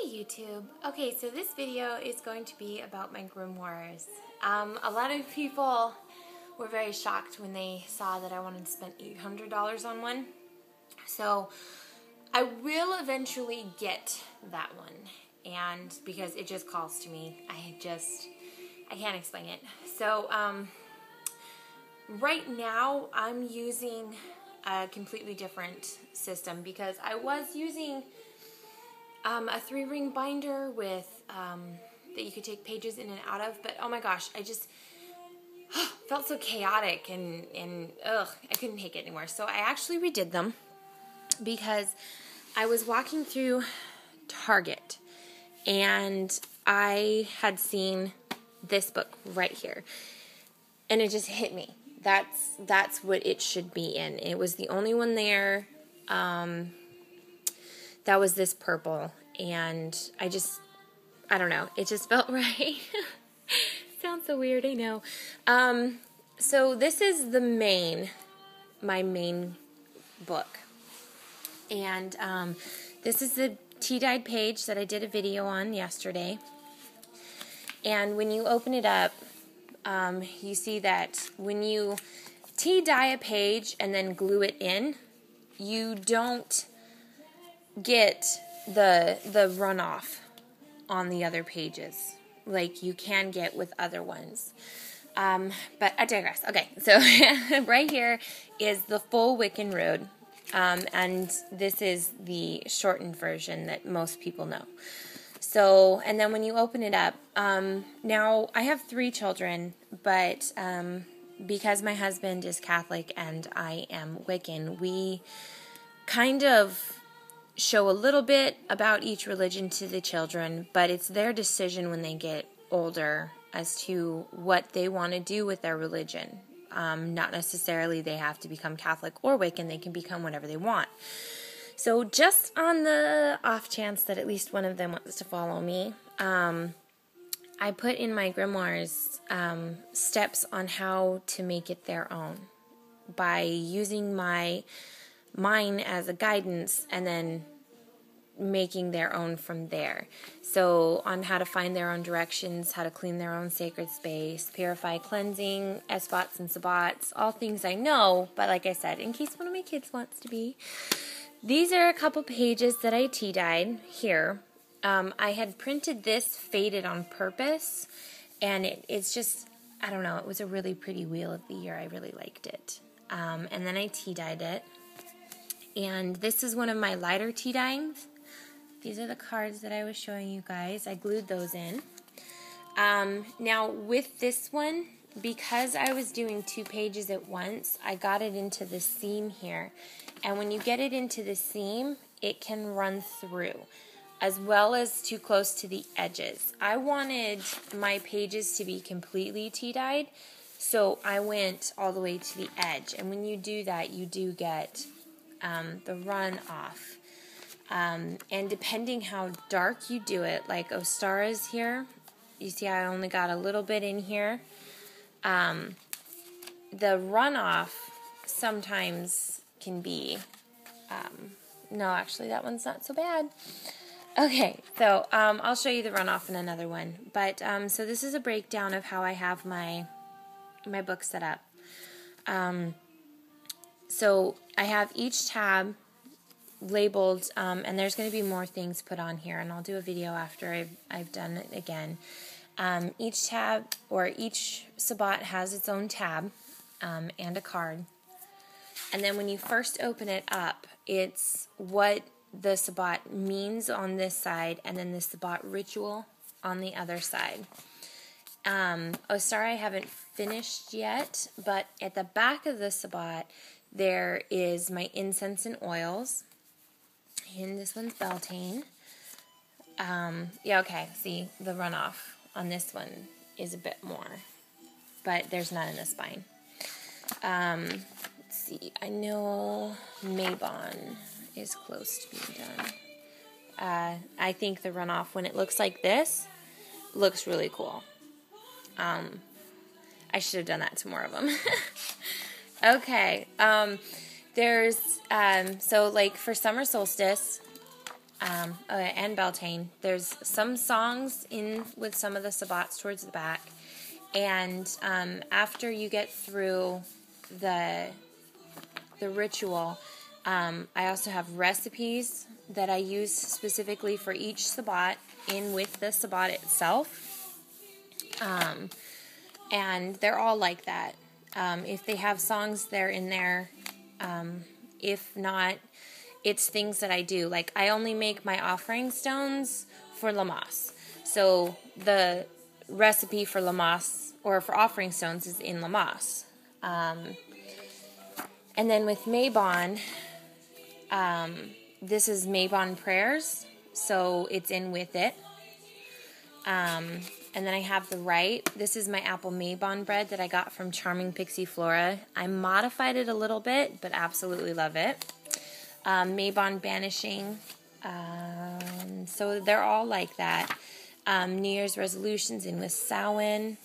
YouTube. Okay, so this video is going to be about my grimoires. A lot of people were very shocked when they saw that I wanted to spend $800 on one. So I will eventually get that one, and because it just calls to me, I can't explain it. So right now I'm using a completely different system because I was using a 3-ring binder with that you could take pages in and out of, but oh my gosh, I just felt so chaotic and ugh, I couldn't take it anymore. So I actually redid them because I was walking through Target and I had seen this book right here, and it just hit me. That's what it should be in. It was the only one there. That was this purple, and I don't know, it just felt right. Sounds so weird, I know. So this is my main book, and this is the tea-dyed page that I did a video on yesterday, and when you open it up, you see that when you tea-dye a page and then glue it in, you don't get the runoff on the other pages like you can get with other ones. But I digress. Okay, so right here is the full Wiccan Road, and this is the shortened version that most people know. So, and then when you open it up, now I have 3 children, but because my husband is Catholic and I am Wiccan, we kind of show a little bit about each religion to the children, but it's their decision when they get older as to what they want to do with their religion. Not necessarily they have to become Catholic or Wiccan, they can become whatever they want. So just on the off chance that at least one of them wants to follow me, I put in my grimoires steps on how to make it their own by using mine as a guidance and then making their own from there. So on how to find their own directions, how to clean their own sacred space, purify, cleansing, esbats and sabbats, all things I know, but like I said, in case one of my kids wants to be. These are a couple pages that I tea-dyed here. I had printed this faded on purpose, and it's just, I don't know, it was a really pretty Wheel of the Year. I really liked it. And then I tea-dyed it. And this is one of my lighter tea-dyings. These are the cards that I was showing you guys. I glued those in. Now, with this one, because I was doing 2 pages at once, I got it into the seam here. And when you get it into the seam, it can run through, as well as too close to the edges. I wanted my pages to be completely tea-dyed, so I went all the way to the edge. And when you do that, you do get the run off. And depending how dark you do it, like Ostara's here, you see I only got a little bit in here. The runoff sometimes can be, no, actually that one's not so bad. Okay, so I'll show you the runoff in another one. But so this is a breakdown of how I have my book set up. So I have each tab labeled, and there's going to be more things put on here, and I'll do a video after I've done it again. Each tab, or each sabbat has its own tab, and a card. And then when you first open it up, it's what the sabbat means on this side, and then the sabbat ritual on the other side. Ostara I haven't finished yet, but at the back of the sabbat, there is my incense and oils. And this one's Beltane. Yeah, okay, see, the runoff on this one is a bit more, but there's none in the spine. Let's see, I know Mabon is close to being done. I think the runoff, when it looks like this, looks really cool. I should have done that to more of them. Okay, there's, so like for summer solstice, and Beltane. There's some songs in with some of the sabbats towards the back. And after you get through the ritual, I also have recipes that I use specifically for each sabbat in with the sabbat itself. And they're all like that. If they have songs, they're in there. If not, it's things that I do. Like, I only make my offering stones for Lammas. So the recipe for Lammas, or for offering stones, is in Lammas. And then with Mabon, this is Mabon prayers, so it's in with it. And then I have the rite. This is my apple Mabon bread that I got from Charming Pixie Flora. I modified it a little bit, but absolutely love it. Mabon banishing. So they're all like that. New Year's resolutions in with Samhain.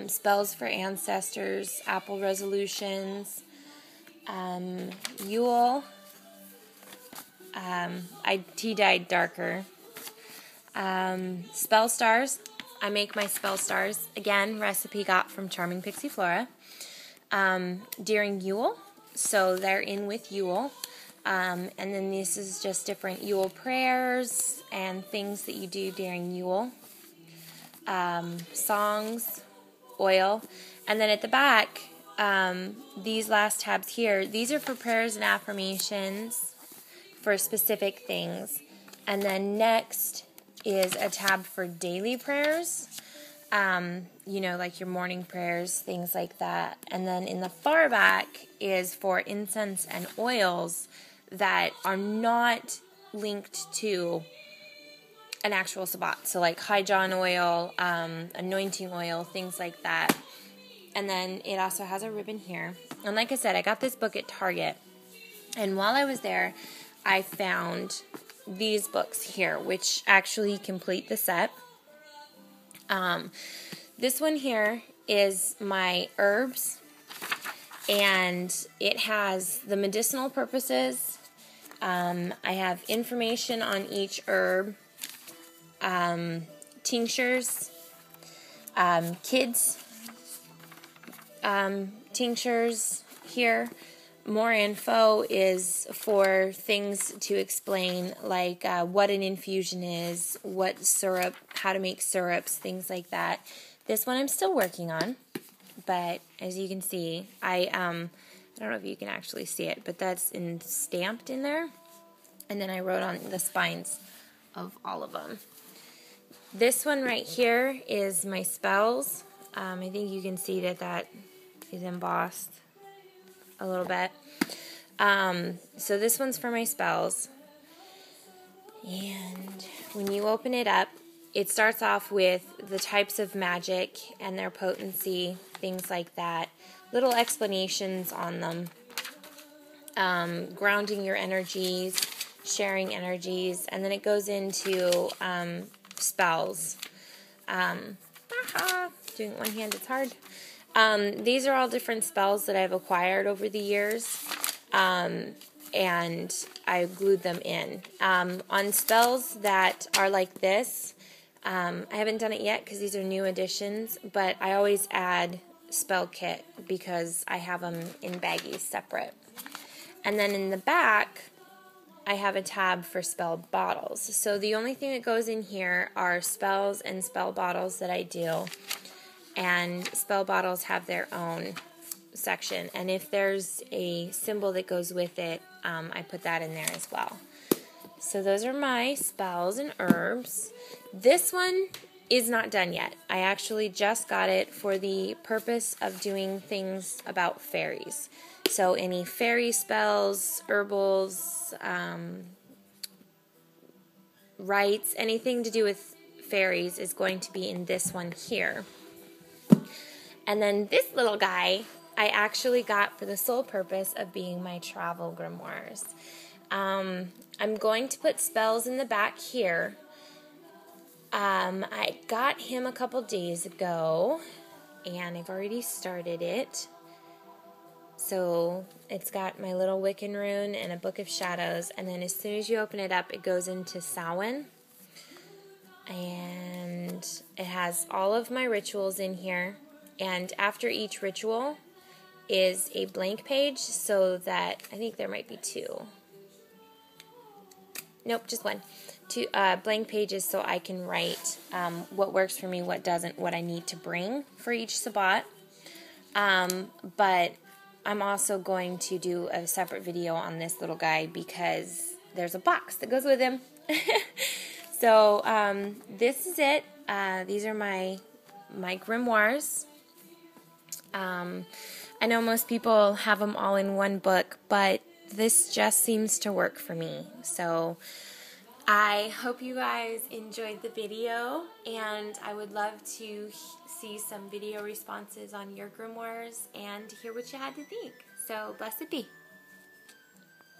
Spells for ancestors. Apple resolutions. Yule. I tea-dyed darker. Spell stars. I make my spell stars. Again, recipe got from Charming Pixie Flora. During Yule. So they're in with Yule. And then this is just different Yule prayers and things that you do during Yule. Songs, oil. And then at the back, these last tabs here, these are for prayers and affirmations for specific things. And then next is a tab for daily prayers, like your morning prayers, things like that. And then in the far back is for incense and oils that are not linked to an actual sabbat. So like High John oil, anointing oil, things like that. And then it also has a ribbon here. And like I said, I got this book at Target. And while I was there, I found these books here, which actually complete the set. This one here is my herbs, and it has the medicinal purposes. I have information on each herb, tinctures, kids tinctures here. More info is for things to explain, like what an infusion is, what syrup, how to make syrups, things like that. This one I'm still working on, but as you can see, I don't know if you can actually see it, but that's stamped in there. And then I wrote on the spines of all of them. This one right here is my spells. I think you can see that is embossed a little bit. So this one's for my spells. And when you open it up, it starts off with the types of magic and their potency, things like that. Little explanations on them. Grounding your energies, sharing energies, and then it goes into spells. Doing it one hand is hard. These are all different spells that I've acquired over the years, and I glued them in. On spells that are like this, I haven't done it yet because these are new additions, but I always add spell kit because I have them in baggies separate. And then in the back, I have a tab for spell bottles. So the only thing that goes in here are spells and spell bottles that I do. And spell bottles have their own section. And if there's a symbol that goes with it, I put that in there as well. So those are my spells and herbs. This one is not done yet. I actually just got it for the purpose of doing things about fairies. So any fairy spells, herbals, rites, anything to do with fairies is going to be in this one here. And then this little guy I actually got for the sole purpose of being my travel grimoires. I'm going to put spells in the back here. I got him a couple days ago, and I've already started it. So it's got my little Wiccan rune and a book of shadows, and then as soon as you open it up, it goes into Samhain, and it has all of my rituals in here, and after each ritual is a blank page, so that, I think there might be two. Nope, just one. Two blank pages so I can write what works for me, what doesn't, what I need to bring for each Sabbat. But I'm also going to do a separate video on this little guy because there's a box that goes with him. So this is it. These are my grimoires. I know most people have them all in one book, but this just seems to work for me. So I hope you guys enjoyed the video, and I would love to see some video responses on your grimoires and hear what you had to think. So blessed be.